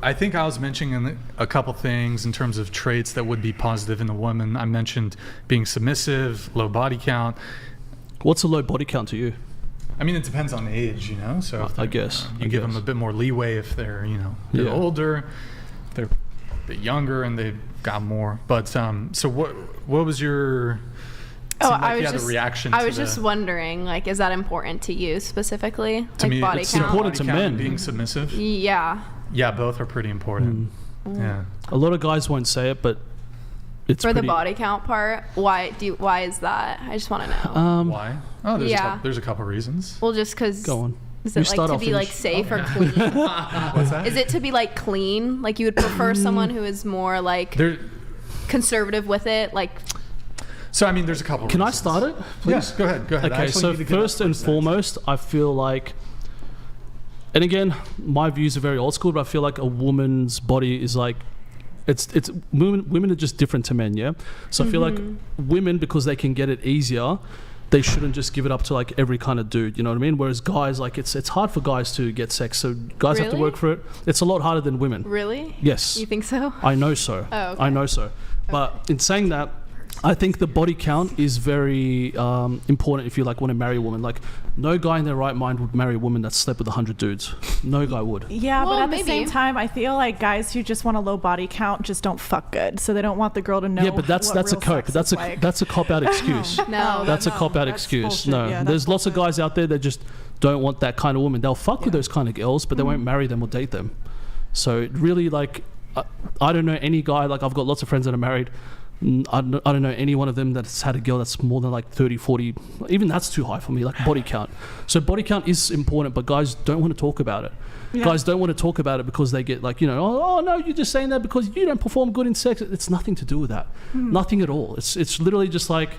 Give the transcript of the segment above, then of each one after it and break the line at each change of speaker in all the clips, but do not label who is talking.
I think I was mentioning a couple things in terms of traits that would be positive in a woman. I mentioned being submissive, low body count.
What's a low body count to you?
I mean, it depends on age, you know. So if
I guess
you give them a bit more leeway if they're, you know, a bit older, they're a bit younger, and they've got more. But so what was your?
I was just wondering, like, is that important to you specifically?
To
like
me,
body
it's
count?
important to men. Being submissive.
Yeah.
Yeah, both are pretty important. Yeah.
A lot of guys won't say it, but it's
for the body count part. Why is that? I just want to know.
Why? Oh, there's a couple reasons.
Well, just because.
Go on.
Is it like to be like safe or clean?
What's that?
Is it to be like clean? Like you would prefer someone who is more like conservative with it, like.
So I mean, there's a couple.
Can
reasons.
I start it? Please?
Yes, go ahead.
Okay, so first and foremost, I feel like, and again, my views are very old school, but I feel like a woman's body is like, it's women are just different to men, yeah. So I feel like women, because they can get it easier, they shouldn't just give it up to like every kind of dude, you know what I mean? Whereas guys, like it's hard for guys to get sex, so guys have to work for it. It's a lot harder than women.
Really?
Yes.
You think so?
I know so.
Oh, okay.
I know so. But in saying that, I think the body count is very important if you like want to marry a woman. Like, no guy in their right mind would marry a woman that slept with 100 dudes. No guy would.
Yeah, well, but at the same time, I feel like guys who just want a low body count just don't fuck good, so they don't want the girl to know.
Yeah, but that's a cope. That's a cop out excuse.
No,
that's a cop out excuse.
Bullshit.
No,
yeah,
there's lots of guys out there that just don't want that kind of woman. They'll fuck with those kind of girls, but they won't marry them or date them. So it really, like, I don't know any guy. Like, I've got lots of friends that are married. I don't know any one of them that's had a girl that's more than like 30, 40. Even that's too high for me, like body count. So body count is important, but guys don't want to talk about it. Yeah. Guys don't want to talk about it because they get like, you know, oh no, you're just saying that because you don't perform good in sex. It's nothing to do with that. Nothing at all. It's literally just like,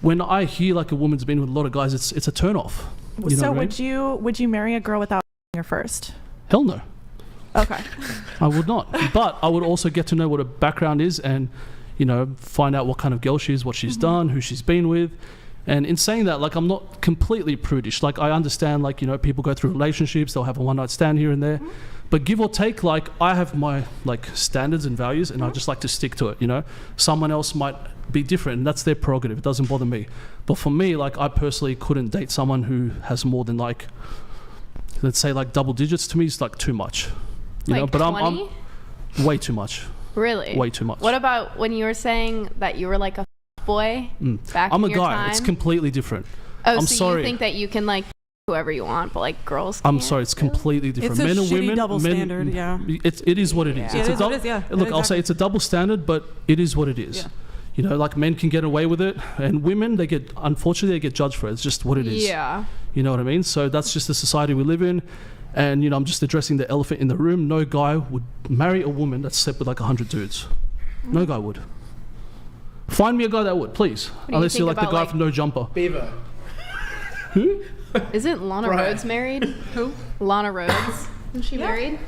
when I hear like a woman's been with a lot of guys, it's a turn off.
So would you marry a girl without her first?
Hell no.
Okay.
I would not. But I would also get to know what her background is and, you know, find out what kind of girl she is, what she's done, who she's been with. And in saying that, like, I'm not completely prudish. Like, I understand, like, you know, people go through relationships, they'll have a one-night stand here and there. But give or take, like, I have my, like, standards and values, and I just like to stick to it, you know? Someone else might be different, and that's their prerogative. It doesn't bother me. But for me, like, I personally couldn't date someone who has more than, like, let's say, like, double digits. To me, it's, like, too much. You
like
know? But
20?
I'm way too much.
Really?
Way too much.
What about when you were saying that you were like a boy back
I'm
in
a
your
guy.
time?
It's completely different.
Oh,
I'm
so
sorry.
you think that you can like whoever you want, but like girls can't?
I'm sorry, it's completely different.
It's a
men and
shitty
women,
double standard, yeah.
It is what it is.
Yeah.
It's
It is what it is, yeah.
Look, I'll say it's a double standard, but it is what it is.
Yeah.
You know, like men can get away with it, and women, unfortunately, they get judged for it. It's just what it is.
Yeah.
You know what I mean? So that's just the society we live in. And, you know, I'm just addressing the elephant in the room. No guy would marry a woman that's slept with like 100 dudes. No guy would. Find me a guy that would, please. Unless you're like the guy from No Jumper.
Beaver.
Who?
Isn't Lana Rhodes married?
Who?
Lana Rhodes. Isn't she married?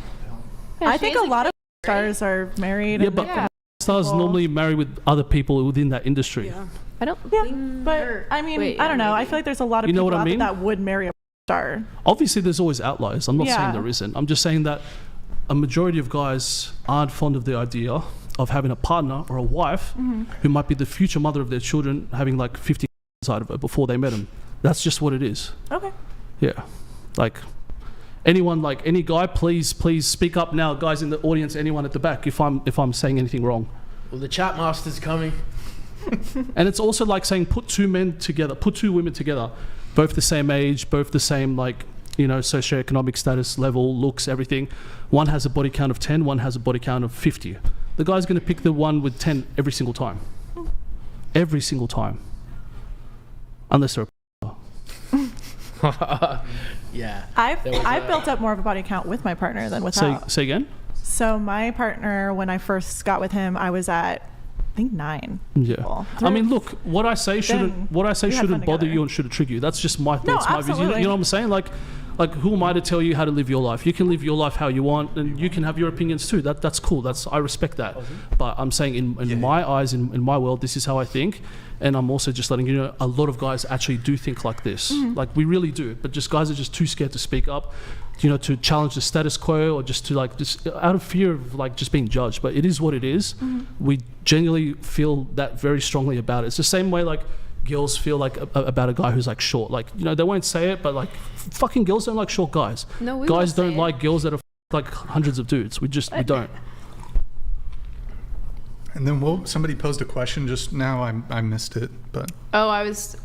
Yeah,
I
she
think
is
a lot of stars are married.
Yeah,
and
but stars normally marry with other people within that industry.
Yeah.
I don't
Yeah,
think.
but I mean,
Wait,
I don't know.
maybe.
I feel like there's a lot of
You know
people
what I
out there
mean?
that would marry a star.
Obviously, there's always outliers. I'm not saying
Yeah.
there isn't. I'm just saying that a majority of guys aren't fond of the idea of having a partner or a wife who might be the future mother of their children having like 50 inside of her before they met him. That's just what it is.
Okay.
Yeah. Like anyone, like any guy, please speak up now, guys in the audience, anyone at the back, if I'm saying anything wrong.
Well, the chat master's coming.
And it's also like saying put two men together, put two women together, both the same age, both the same, like, you know, socioeconomic status level, looks, everything. One has a body count of 10, one has a body count of 50. The guy's going to pick the one with 10 every single time. Every single time. Unless they're
Yeah.
I've built up more of a body count with my partner than without.
Say again?
So my partner, when I first got with him, I was at, I think 9.
Yeah.
Well,
I mean, look, what I say shouldn't
we had fun
bother
together.
you and shouldn't trigger you. That's just my
No,
thoughts, my views. You
absolutely.
know what I'm saying? Like, like, who am I to tell you how to live your life? You can live your life how you want, and you can have your opinions too. That's cool. I respect that. But I'm saying in my eyes, in my world, this is how I think. And I'm also just letting you know, a lot of guys actually do think like this. Like, we really do. But just guys are just too scared to speak up, you know, to challenge the status quo, or just to like, just out of fear of like just being judged. But it is what it is. We genuinely feel that very strongly about it. It's the same way like girls feel like about a guy who's like short. Like, you know, they won't say it, but like fucking girls don't like short guys.
No, we
guys
won't
don't
say
like girls that are like hundreds of dudes. We don't.
And then somebody posed a question just now. I missed it, but
Oh, I was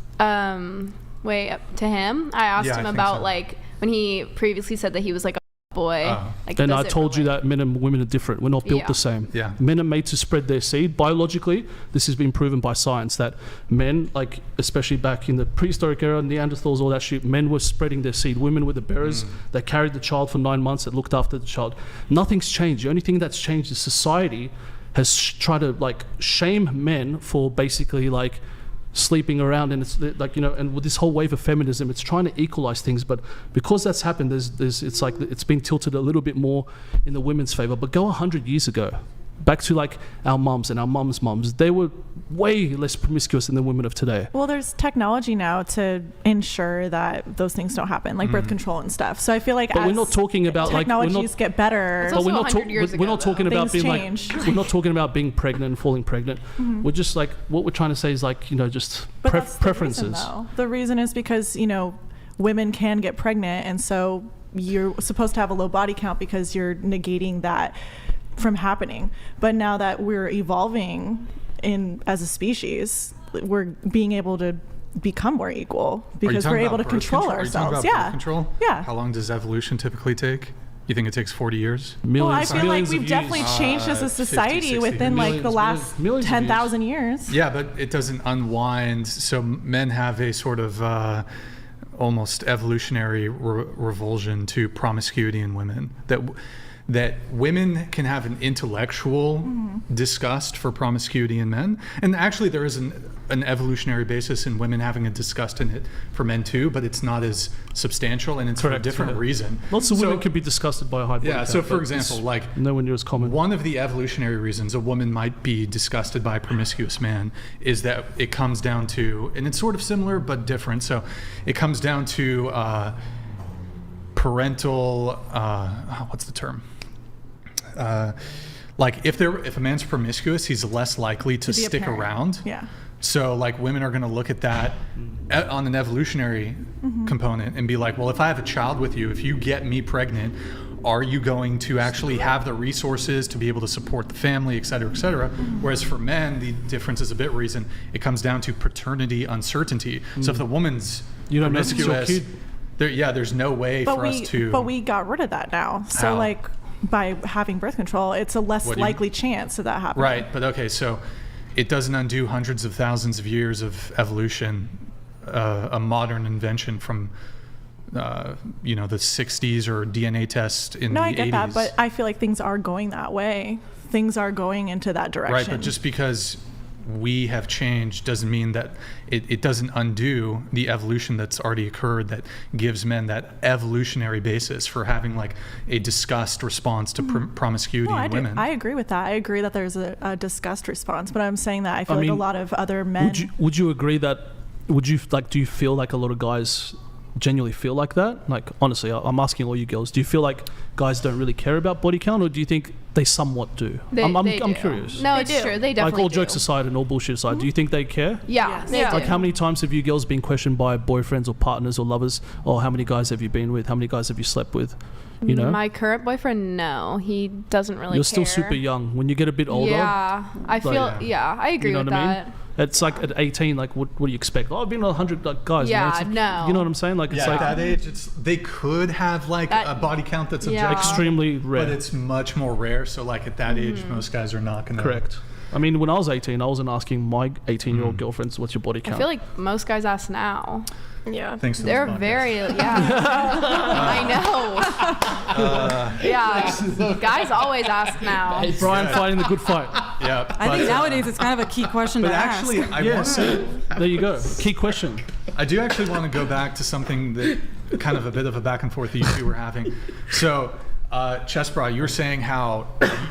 wait, to him. I asked
Yeah, I
him
think
about
so.
like when he previously said that he was like a boy. Like,
And
does
I
it
told you
relate?
that men and women are different. We're not built
Yeah.
the same.
Yeah.
Men are made to spread their seed. Biologically, this has been proven by science that men, like especially back in the prehistoric era, Neanderthals, all that shit, men were spreading their seed. Women were the bearers. They carried the child for 9 months, that looked after the child. Nothing's changed. The only thing that's changed is society has tried to like shame men for basically like sleeping around, and it's like, you know, and with this whole wave of feminism, it's trying to equalize things. But because that's happened, it's like it's been tilted a little bit more in the women's favor. But go 100 years ago, back to like our mums and our mums' mums, they were way less promiscuous than the women of today.
Well, there's technology now to ensure that those things don't happen, like birth control and stuff. So I feel like
But
as
we're not talking about like
technologies get better,
It's
but
also
we're not
100 years
we're not
ago,
talking
though.
about
Things
being
change.
like, we're not talking about being pregnant and falling pregnant. We're just like, what we're trying to say is like, you know, just
but that's the
preferences.
reason, though. The reason is because, you know, women can get pregnant, and so you're supposed to have a low body count because you're negating that from happening. But now that we're evolving as a species, we're being able to become more equal because we're able to control ourselves.
Birth control?
Yeah.
How long does evolution typically take? You think it takes 40 years?
Millions,
Well, I feel like
millions
we've
of
definitely
years.
changed as a
50,
society
60
within like the
millions,
last
millions of
10,000 years.
Yeah, but it doesn't unwind. So men have a sort of almost evolutionary revulsion to promiscuity in women. That women can have an intellectual disgust for promiscuity in men. And actually there is an evolutionary basis in women having a disgust in it for men too, but it's not as substantial, and it's for a
Correct,
different
yeah.
reason.
Lots of women
So-
could be disgusted by a high body
Yeah,
count,
so for
but
example,
it's
like
nowhere near as common.
one of the evolutionary reasons a woman might be disgusted by a promiscuous man is that it comes down to, and it's sort of similar but different, so it comes down to parental, what's the term? Like if a man's promiscuous, he's less likely to
be a
stick
parent.
around.
Yeah.
So like women are going to look at that on an evolutionary component and be like, well, if I have a child with you, if you get me pregnant, are you going to actually have the resources to be able to support the family, et cetera, et cetera? Whereas for men, the difference is a bit reason. It comes down to paternity uncertainty. So if the woman's
You don't know if it's your
promiscuous,
kid.
there's no way for us to.
But we got rid of that now. So
How?
like by having birth control, it's a less
What do you-
likely chance of that happening.
Right, but okay, so it doesn't undo hundreds of thousands of years of evolution, a modern invention from, you know, the 60s or DNA test in
No,
the 80s.
I get that, but I feel like things are going that way. Things are going into that direction.
Right, but just because we have changed doesn't mean that it doesn't undo the evolution that's already occurred that gives men that evolutionary basis for having like a disgust response to promiscuity
No,
in women.
I agree with that. I agree that there's a disgust response, but I'm saying that I feel
I
like a
mean,
lot of other men.
Would you agree that? Would you like? Do you feel like a lot of guys genuinely feel like that? Like honestly, I'm asking all you girls. Do you feel like guys don't really care about body count, or do you think they somewhat do? I'm
do.
curious.
No,
They
it's
do.
true. They
Like
definitely
all
do.
jokes aside and all bullshit aside, do you think they care?
Yeah,
Yes.
they
Yeah.
do.
Like how many times have you girls been questioned by boyfriends or partners or lovers? Or how many guys have you been with? How many guys have you slept with? You know,
My current boyfriend, no, he doesn't really
you're
care.
still super young. When you get a bit older,
Yeah, I feel. Yeah, I agree
you know
with
what I
that.
mean? It's like at 18, like what do you expect? Oh, I've been with 100 like, guys.
Yeah,
it's like,
no.
You know what I'm saying? Like it's
yeah,
like
at that age, they could have like
That-
a body count that's
yeah.
objective,
extremely rare.
but it's much more rare. So like at that age, most guys are not going to.
Correct. I mean, when I was 18, I wasn't asking my 18-year-old girlfriends, what's your body count?
I feel like most guys ask now.
Yeah.
Thanks to this
They're
podcast.
very, I know. Yeah, guys always ask now.
Brian fighting the good fight.
Yeah,
I think nowadays it's kind of a key question
But
to
actually,
ask.
I
Yeah,
want
so
to.
there you go. Key question.
I do actually want to go back to something that kind of a bit of a back and forth that you two were having. So, CHESTBRAH, you were saying how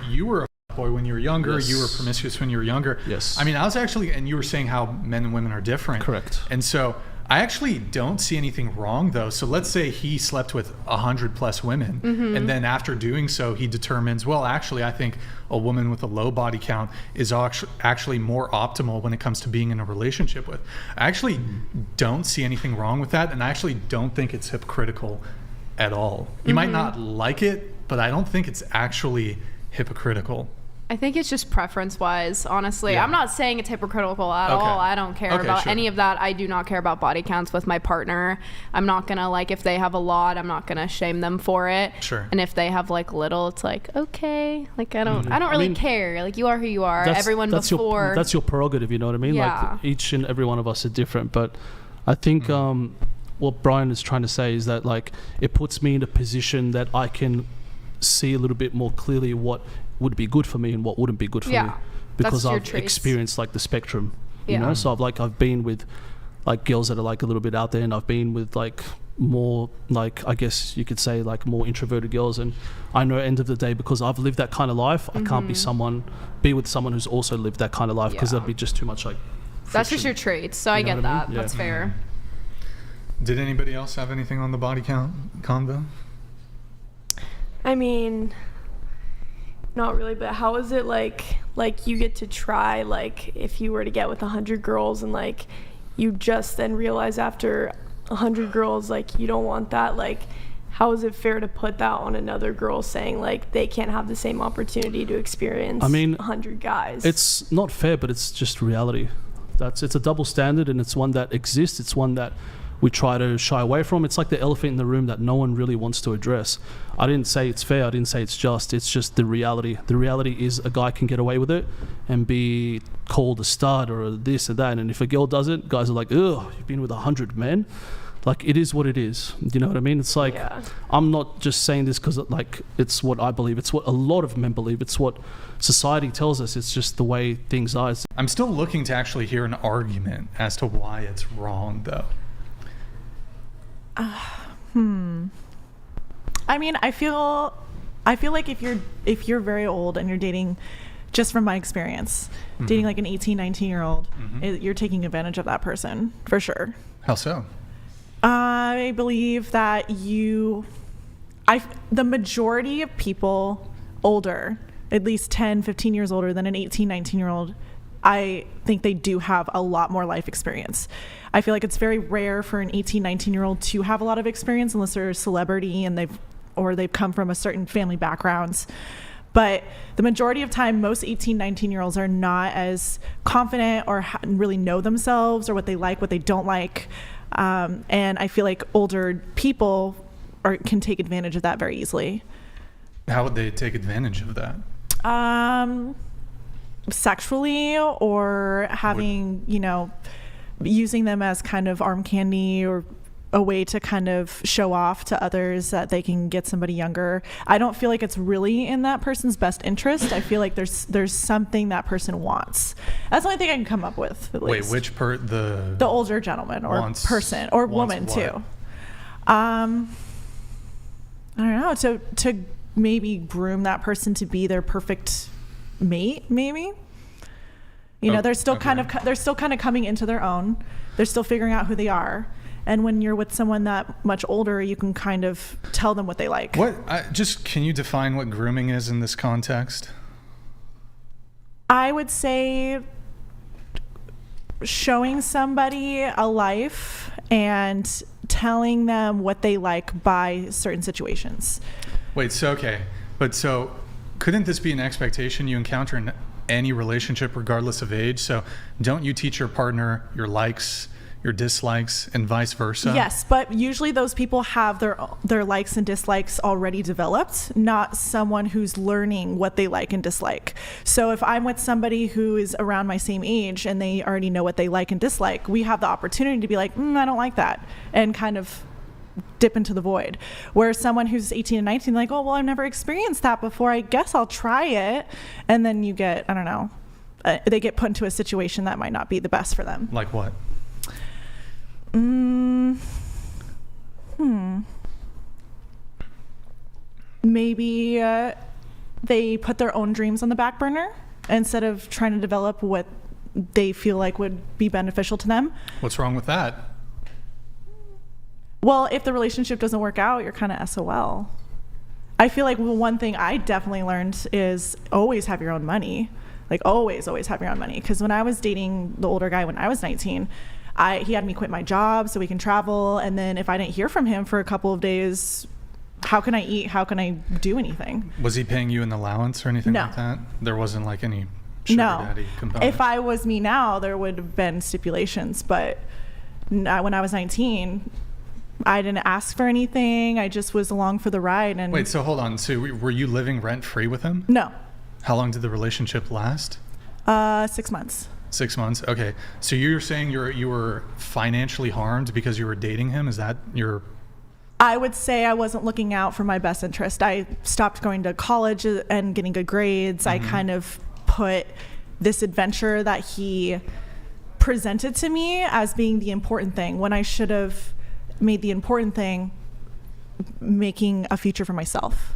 you were a boy when you were younger,
Yes.
you were promiscuous when you were younger.
Yes.
I mean, I was actually, and you were saying how men and women are different.
Correct.
And so I actually don't see anything wrong though. So let's say he slept with 100+ women, and then after doing so, he determines, well, actually, I think a woman with a low body count is actually more optimal when it comes to being in a relationship with. I actually don't see anything wrong with that, and I actually don't think it's hypocritical at all. You might not like it, but I don't think it's actually hypocritical.
I think it's just preference wise, honestly.
Yeah.
I'm not saying it's hypocritical at
Okay.
all. I don't care
Okay,
about
sure.
any of that. I do not care about body counts with my partner. I'm not gonna, like, if they have a lot, I'm not gonna shame them for it.
Sure.
And if they have like little, it's like, okay. Like I don't really
mean,
care. Like, you are who you are. Everyone
that's
before.
that's your prerogative, you know what I mean?
Yeah.
Like each and every one of us are different, but I think what Brian is trying to say is that, like, it puts me in a position that I can see a little bit more clearly what would be good for me and what wouldn't be good for
Yeah.
me,
That's
because
your
I've
traits.
experienced like the spectrum, you
Yeah.
know. So I've been with like girls that are like a little bit out there, and I've been with like more, like, I guess you could say, like more introverted girls, and I know at the end of the day, because I've lived that kind of life, I can't be with someone who's also lived that kind of life, because
Yeah.
that'd be just too much like
That's just
friction.
your traits. So I
You know
get
what I
that.
mean? Yeah.
That's fair.
Did anybody else have anything on the body count convo?
I mean, not really, but how is it like you get to try, like, if you were to get with 100 girls and like you just then realize after 100 girls like you don't want that, like, how is it fair to put that on another girl, saying like they can't have the same opportunity to experience 100 guys?
It's not fair, but it's just reality. It's a double standard, and it's one that exists. It's one that we try to shy away from. It's like the elephant in the room that no one really wants to address. I didn't say it's fair. I didn't say it's just. It's just the reality. The reality is a guy can get away with it and be called a stud or this or that. And if a girl does it, guys are like, ugh, you've been with 100 men. Like, it is what it is. You know what I mean? It's like,
Yeah.
I'm not just saying this because like it's what I believe. It's what a lot of men believe. It's what society tells us. It's just the way things are.
I'm still looking to actually hear an argument as to why it's wrong, though.
I mean, I feel like if you're very old and you're dating, just from my experience, dating like an 18, 19-year-old, you're taking advantage of that person for sure.
How so?
I believe that the majority of people older, at least 10, 15 years older than an 18, 19-year-old, I think they do have a lot more life experience. I feel like it's very rare for an 18, 19-year-old to have a lot of experience unless they're a celebrity and they've come from a certain family backgrounds. But the majority of time, most 18, 19-year-olds are not as confident or really know themselves or what they like, what they don't like. And I feel like older people can take advantage of that very easily.
How would they take advantage of that?
Sexually, or having, using them as kind of arm candy or a way to kind of show off to others that they can get somebody younger. I don't feel like it's really in that person's best interest. I feel like there's something that person wants. That's the only thing I can come up with, at
Wait,
least.
which
the older gentleman or
wants-
person or
wants
woman
what?
too. I don't know, to maybe groom that person to be their perfect mate, maybe. They're still kind of coming into their own. They're still figuring out who they are. And when you're with someone that much older, you can kind of tell them what they like.
Can you define what grooming is in this context?
I would say showing somebody a life and telling them what they like by certain situations.
Wait, so couldn't this be an expectation you encounter in any relationship regardless of age? So don't you teach your partner your likes, your dislikes, and vice versa?
Yes, but usually those people have their likes and dislikes already developed, not someone who's learning what they like and dislike. So if I'm with somebody who is around my same age and they already know what they like and dislike, we have the opportunity to be like, I don't like that, and kind of dip into the void. Where someone who's 18 and 19, like, oh, well, I've never experienced that before, I guess I'll try it. And then you get, I don't know, they get put into a situation that might not be the best for them.
Like what?
Maybe they put their own dreams on the back burner instead of trying to develop what they feel like would be beneficial to them.
What's wrong with that?
Well, if the relationship doesn't work out, you're kind of SOL. I feel like one thing I definitely learned is always have your own money. Like always have your own money. Because when I was dating the older guy when I was 19, he had me quit my job so we can travel. And then if I didn't hear from him for a couple of days, how can I eat? How can I do anything?
Was he paying you an allowance or anything
No.
like that? There wasn't like any sugar daddy component?
If I was me now, there would have been stipulations. But when I was 19, I didn't ask for anything. I just was along for the ride. And
Wait, so hold on. So were you living rent-free with him?
No.
How long did the relationship last?
6 months.
6 months. Okay. So you're saying you were financially harmed because you were dating him? Is that your...
I would say I wasn't looking out for my best interest. I stopped going to college and getting good grades. I kind of put this adventure that he presented to me as being the important thing when I should have made the important thing making a future for myself.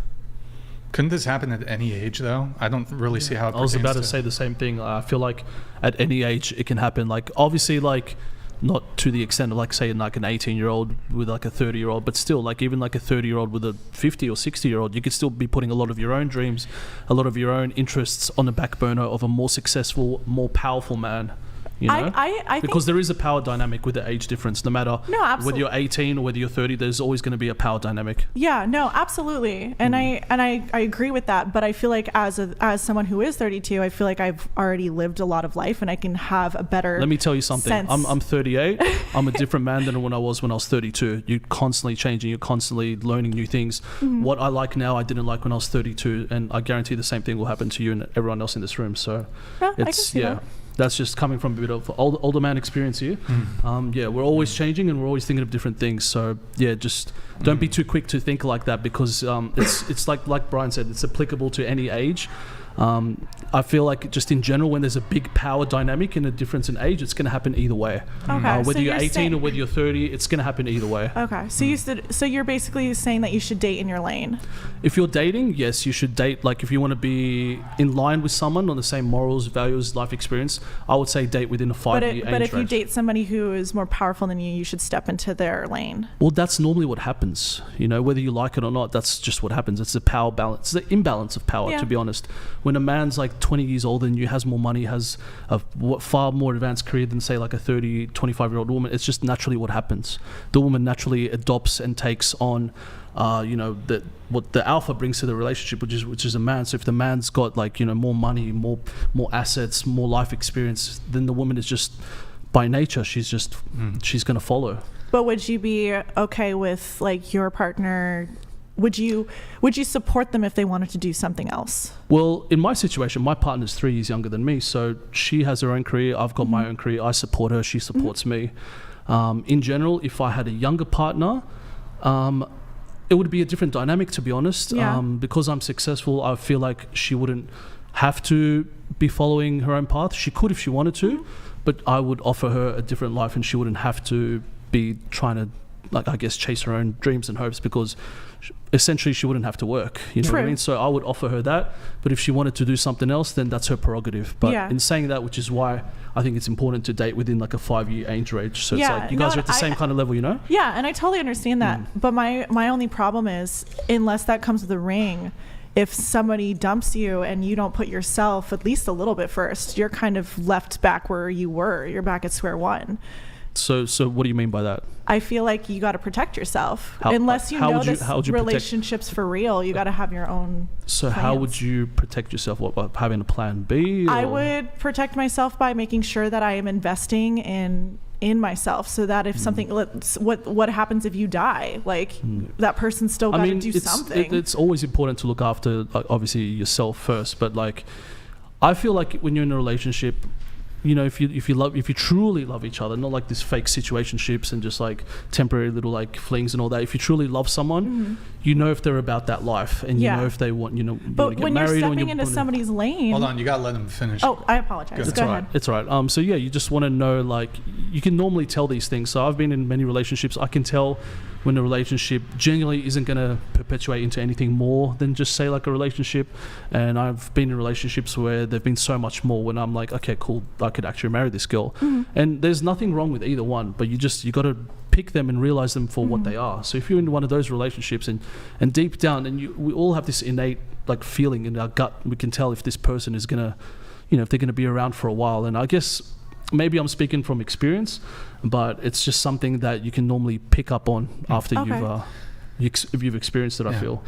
Couldn't this happen at any age, though? I don't really see how it
I was
pertains
about to say the same thing. I feel like at any age it can happen. Like obviously, like not to the extent of like say like an 18-year-old with like a 30-year-old, but still like even like a 30-year-old with a 50 or 60-year-old, you could still be putting a lot of your own dreams, a lot of your own interests on the back burner of a more successful, more powerful man. You know?
I
because
think,
there is a power dynamic with the age difference. No matter whether you're 18 or whether you're 30, there's always going to be a power dynamic.
yeah, no, absolutely. And I agree with that, but I feel like as someone who is 32, I feel like I've already lived a lot of life and I can have a better
Let me tell you something.
sense.
I'm 38. I'm a different man than when I was 32. You're constantly changing. You're constantly learning new things. What I like now, I didn't like when I was 32, and I guarantee the same thing will happen to you and everyone else in this room. So
Yeah, I can
it's
see that.
That's just coming from a bit of older man experience here. We're always changing and we're always thinking of different things. So yeah, just don't be too quick to think like that because it's like Brian said, it's applicable to any age. I feel like just in general, when there's a big power dynamic and a difference in age, it's going to happen either way.
Okay,
Whether
so
you're 18
saying,
or whether you're 30, it's going to happen either way.
okay, so you're basically saying that you should date in your lane.
If you're dating, yes, you should date. Like if you want to be in line with someone on the same morals, values, life experience, I would say date within a 5-year age
But if you
range.
date somebody who is more powerful than you, you should step into their lane.
Well, that's normally what happens. You know, whether you like it or not, that's just what happens. It's the power balance, it's the imbalance of power,
Yeah.
to be honest. When a man's like 20 years older than you, has more money, has a far more advanced career than say like a 30, 25-year-old woman, it's just naturally what happens. The woman naturally adopts and takes on what the alpha brings to the relationship, which is a man. So if the man's got like, more money, more assets, more life experience, then the woman is just by nature, she's going to follow.
But would you be okay with like your partner? Would you support them if they wanted to do something else?
Well, in my situation, my partner's 3 years younger than me, so she has her own career, I've got my own career, I support her, she supports me. In general, if I had a younger partner, it would be a different dynamic, to be honest.
Yeah.
Because I'm successful, I feel like she wouldn't have to be following her own path. She could if she wanted to, but I would offer her a different life and she wouldn't have to be trying to, like, I guess, chase her own dreams and hopes because essentially she wouldn't have to work. You know what I
True.
mean? So I would offer her that, but if she wanted to do something else, then that's her prerogative. But
Yeah.
in saying that, which is why I think it's important to date within like a 5-year age range. So
Yeah,
it's like you
no,
guys are at the
I-
same kind of level, you know?
Yeah, and I totally understand that. But my only problem is, unless that comes with a ring, if somebody dumps you and you don't put yourself at least a little bit first, you're kind of left back where you were. You're back at square one.
So what do you mean by that?
I feel like you got to protect yourself.
How-
Unless you
how
know
would you-
this
how would you protect-
relationship's for real, you got to have your own
So how would
plans.
you protect yourself? What, by having a plan B?
I
or-
would protect myself by making sure that I am investing in myself, so that if something, what happens if you die? Like that person's still got to do something.
It's always important to look after, like, obviously yourself first. But like, I feel like when you're in a relationship, if you truly love each other, not like this fake situationships and just like temporary little like flings and all that. If you truly love someone, you know if they're about that life, and
Yeah.
you know if they want, you
but
want to get
when you're
married or
stepping into somebody's lane,
Hold on, you gotta let him finish.
oh, I apologize.
It's
Go
It's
ahead.
alright. It's alright. So yeah, you just want to know, like, you can normally tell these things. So I've been in many relationships. I can tell when a relationship genuinely isn't going to perpetuate into anything more than just say like a relationship. And I've been in relationships where there've been so much more when I'm like, okay, cool, I could actually marry this girl. And there's nothing wrong with either one, but you got to pick them and realize them for what they are. So if you're in one of those relationships and deep down, and we all have this innate like feeling in our gut, we can tell if this person is gonna, if they're gonna be around for a while. And I guess maybe I'm speaking from experience, but it's just something that you can normally pick up on after
Okay.
you've experienced it, I feel.